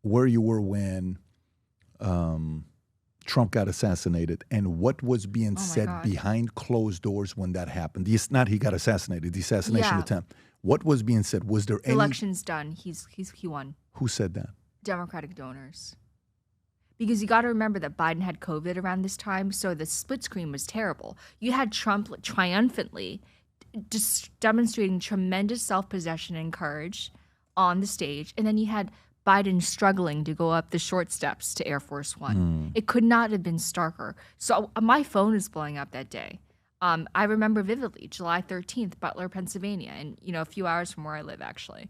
where you were when Trump got assassinated and what was being said behind closed doors when that happened. Not he got assassinated, the assassination attempt. What was being said? Was there any... Election's done. He won. Who said that? Democratic donors. Because you got to remember that Biden had COVID around this time, so the split screen was terrible. You had Trump triumphantly just demonstrating tremendous self-possession and courage on the stage, and then you had Biden struggling to go up the short steps to Air Force One. It could not have been starker. So my phone is blowing up that day. I remember vividly, July 13th, Butler, Pennsylvania, and a few hours from where I live, actually.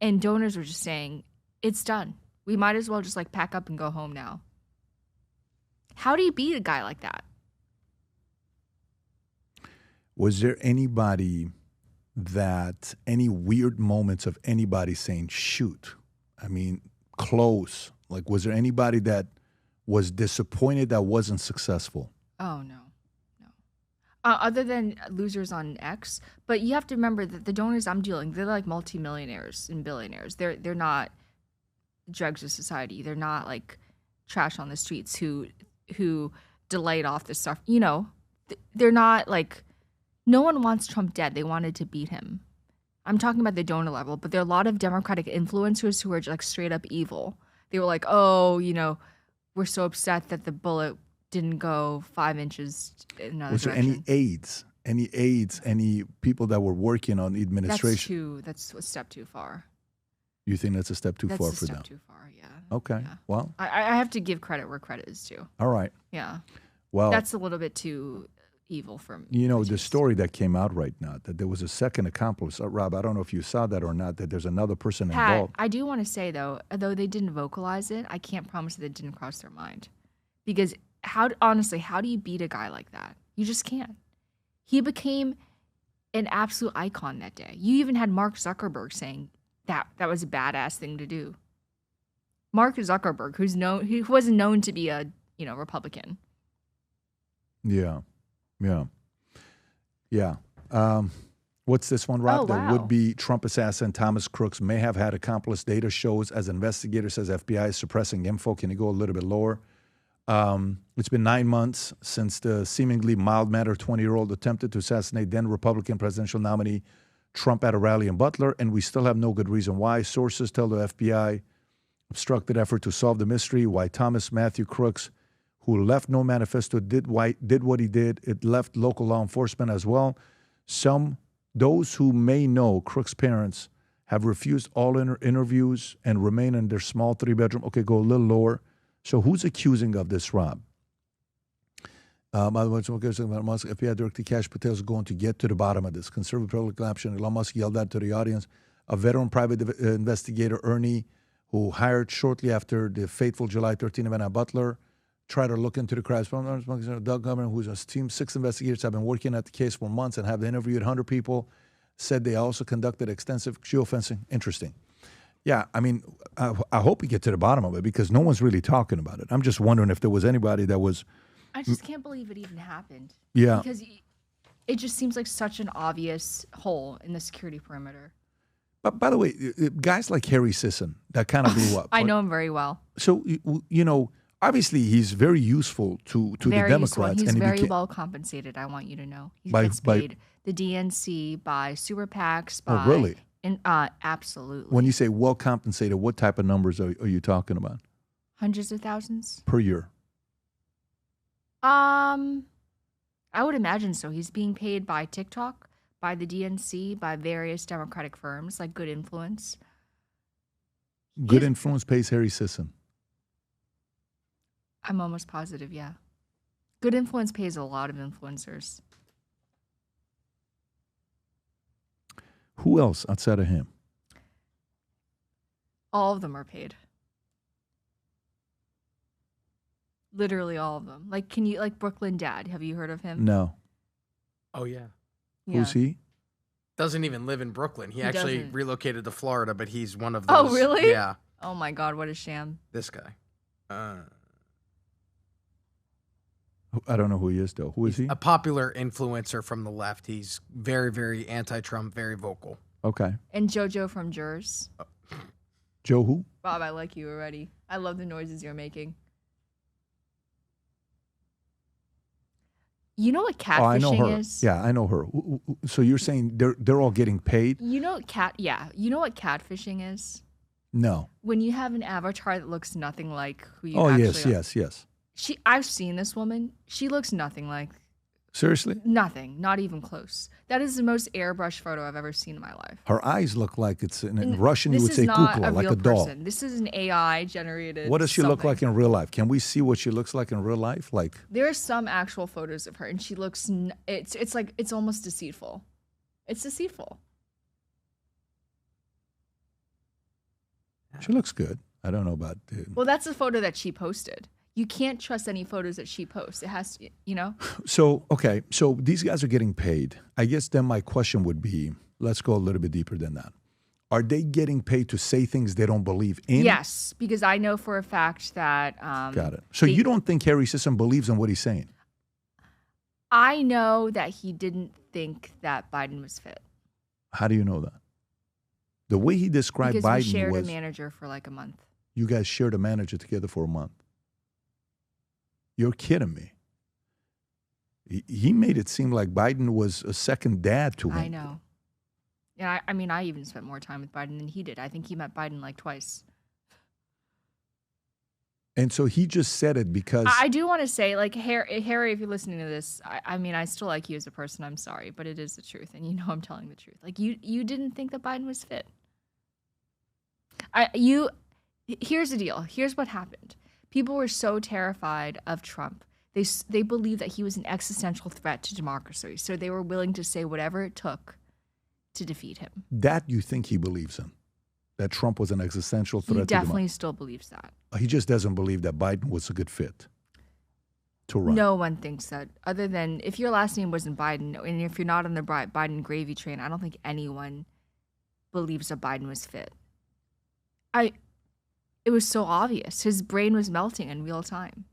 And donors were just saying, it's done. We might as well just pack up and go home now. How do you beat a guy like that? Was there any weird moments of anybody saying, shoot, I mean, close? Was there anybody that was disappointed that wasn't successful? Oh, no. Other than losers on X. But you have to remember that the donors I'm dealing, they're like multimillionaires and billionaires. They're not dregs of society. They're not trash on the streets who delayed off the stuff. They're not no one wants Trump dead. They wanted to beat him. I'm talking about the donor level, but there are a lot of Democratic influencers who are straight up evil. They were we're so upset that the bullet didn't go 5 inches in another direction. Was there any aides, any people that were working on the administration? That's a step too far. You think that's a step too far for them? That's a step too far, yeah. Okay, yeah. Well. I have to give credit where credit is due. All right. Yeah. Well. That's a little bit too evil for me. The story that came out right now, that there was a second accomplice. Rob, I don't know if you saw that or not, that there's another person involved. I do want to say, though they didn't vocalize it, I can't promise that it didn't cross their mind. Because how do you beat a guy like that? You just can't. He became an absolute icon that day. You even had Mark Zuckerberg saying that was a badass thing to do. Mark Zuckerberg, who wasn't known to be a Republican. Yeah. What's this one, Rob? Oh, wow. The would-be Trump assassin Thomas Crooks may have had accomplice. Data shows as investigator says FBI is suppressing info. Can you go a little bit lower? It's been 9 months since the seemingly mild-mannered 20-year-old attempted to assassinate then Republican presidential nominee Trump at a rally in Butler, and we still have no good reason why. Sources tell the FBI obstructed effort to solve the mystery, why Thomas Matthew Crooks, who left no manifesto, did what he did. It left local law enforcement as well. Those who may know Crooks' parents have refused all interviews and remain in their small 3-bedroom. Okay, go a little lower. So who's accusing of this, Rob? FBI directed Kash Patel is going to get to the bottom of this. Conservative political option. Elon Musk yelled that to the audience. A veteran private investigator, Ernie, who hired shortly after the fateful July 13 event at Butler, tried to look into the crimes. Doug Governor, who's a team 6 investigators, have been working at the case for months and have interviewed 100 people, said they also conducted extensive geofencing. Interesting. Yeah, I mean, I hope we get to the bottom of it because no one's really talking about it. I'm just wondering if there was anybody that was... I just can't believe it even happened. Yeah. Because it just seems like such an obvious hole in the security perimeter. But by the way, guys like Harry Sisson, that kind of blew up. I know him very well. So, obviously he's very useful to the Democrats. He's very well compensated, I want you to know. He gets paid the DNC, by super PACs, by... Oh, really? Absolutely. When you say well compensated, what type of numbers are you talking about? Hundreds of thousands? Per year? I would imagine so. He's being paid by TikTok, by the DNC, by various Democratic firms like Good Influence. Good Influence pays Harry Sisson. I'm almost positive, yeah. Good Influence pays a lot of influencers. Who else outside of him? All of them are paid. Literally all of them. Like Brooklyn Dad. Have you heard of him? No. Oh, yeah. Who's he? Doesn't even live in Brooklyn. He actually relocated to Florida, but he's one of those. Oh, really? Yeah. Oh, my God. What a sham. This guy. I don't know who he is, though. Who is he? A popular influencer from the left. He's very, very anti-Trump, very vocal. Okay. And JoJo from Jurors. Joe who? Bob, I like you already. I love the noises you're making. You know what catfishing I know her. is? Yeah, I know her. So you're saying they're all getting paid? You know you know what catfishing is? No. When you have an avatar that looks nothing like who you Oh, actually yes, are. yes. I've seen this woman. She looks nothing like. Seriously? Nothing, not even close. That is the most airbrushed photo I've ever seen in my life. Her eyes look like it's in And Russian. You would say kukla, like a doll. Person. This is an AI generated. What does she look like in real life? Can we see what she looks like in real life? Like there are some actual photos of her, and she looks. It's like it's almost deceitful. It's deceitful. She looks good. I don't know about. Well, that's a photo that she posted. You can't trust any photos that she posts. It has to, you know? So, okay. So these guys are getting paid. I guess then my question would be, let's go a little bit deeper than that. Are they getting paid to say things they don't believe in? Yes, because I know for a fact that... Got it. So you don't think Harry Sisson believes in what he's saying? I know that he didn't think that Biden was fit. How do you know that? The way he described because Biden we shared was... a manager for like a month. You guys shared a manager together for a month. You're kidding me. He made it seem like Biden was a second dad to him. I know. Yeah, I mean, I even spent more time with Biden than he did. I think he met Biden like twice. And so he just said it because... I do want to say, like, Harry, if you're listening to this, I mean, I still like you as a person. I'm sorry, but it is the truth. And you know I'm telling the truth. Like, you didn't think that Biden was fit. Here's the deal. Here's what happened. People were so terrified of Trump. They believed that he was an existential threat to democracy. So they were willing to say whatever it took to defeat him. That you think he believes in? That Trump was an existential threat to democracy? He definitely still believes that. He just doesn't believe that Biden was a good fit to run. No one thinks that. Other than if your last name wasn't Biden, and if you're not on the Biden gravy train, I don't think anyone believes that Biden was fit. It was so obvious. His brain was melting in real time.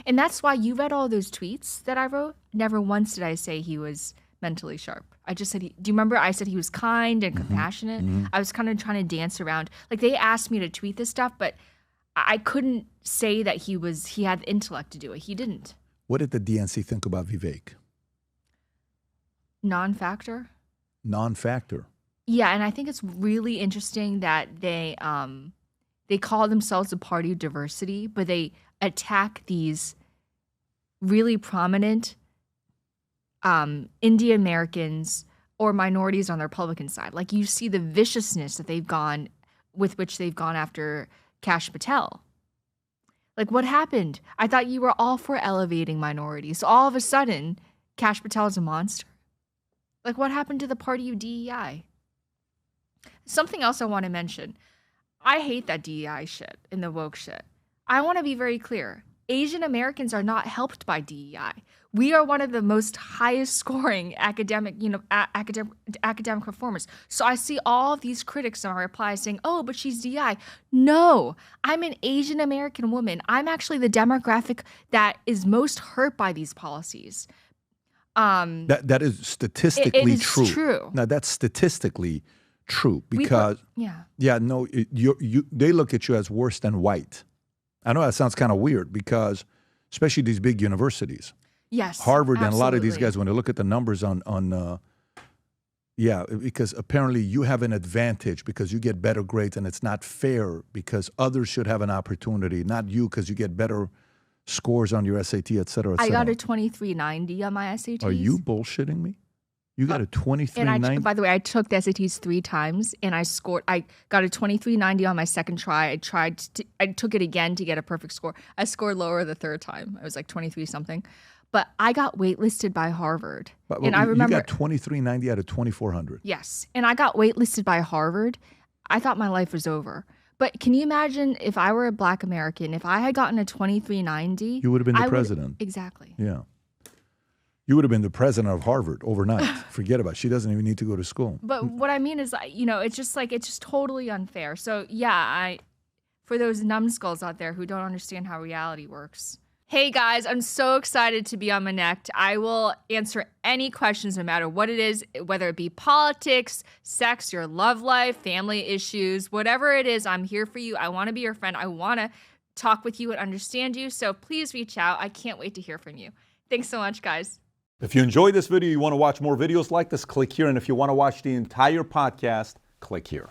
And that's why you read all those tweets that I wrote. Never once did I say he was mentally sharp. I just said, do you remember I said he was kind and compassionate? Mm-hmm. I was kind of trying to dance around. Like they asked me to tweet this stuff, but I couldn't say that he had the intellect to do it. He didn't. What did the DNC think about Vivek? Non-factor. Non-factor. Yeah, and I think it's really interesting that they call themselves a party of diversity, but they attack these really prominent Indian Americans or minorities on the Republican side. Like you see the viciousness that with which they've gone after Kash Patel. Like what happened? I thought you were all for elevating minorities. All of a sudden, Kash Patel is a monster. Like what happened to the party of DEI? Something else I want to mention. I hate that DEI shit and the woke shit. I want to be very clear. Asian Americans are not helped by DEI. We are one of the most highest scoring academic performers. So I see all of these critics in my reply saying, oh, but she's DEI. No, I'm an Asian American woman. I'm actually the demographic that is most hurt by these policies. That is statistically it is true. Now that's statistically true because they look at you as worse than white. I know that sounds kind of weird because especially these big universities. Yes, Harvard absolutely. And a lot of these guys, when they look at the numbers because apparently you have an advantage because you get better grades and it's not fair because others should have an opportunity, not you because you get better scores on your SAT, et cetera, et cetera. I got a 2390 on my SATs. Are you bullshitting me? You got a 2390? And by the way, I took the SATs 3 times and I got a 2390 on my second try. I took it again to get a perfect score. I scored lower the third time. I was like 23 something. But I got waitlisted by Harvard. And I remember you got 2390 out of 2400. Yes. And I got waitlisted by Harvard. I thought my life was over. But can you imagine if I were a Black American, if I had gotten a 2390? You would have been the president. Exactly. Yeah. You would have been the president of Harvard overnight. Forget about it. She doesn't even need to go to school. But what I mean is, it's just totally unfair. So, yeah, for those numbskulls out there who don't understand how reality works, Hey guys, I'm so excited to be on Connect. I will answer any questions no matter what it is, whether it be politics, sex, your love life, family issues, whatever it is, I'm here for you. I want to be your friend. I want to talk with you and understand you. So please reach out. I can't wait to hear from you. Thanks so much, guys. If you enjoyed this video, you want to watch more videos like this, click here. And if you want to watch the entire podcast, click here.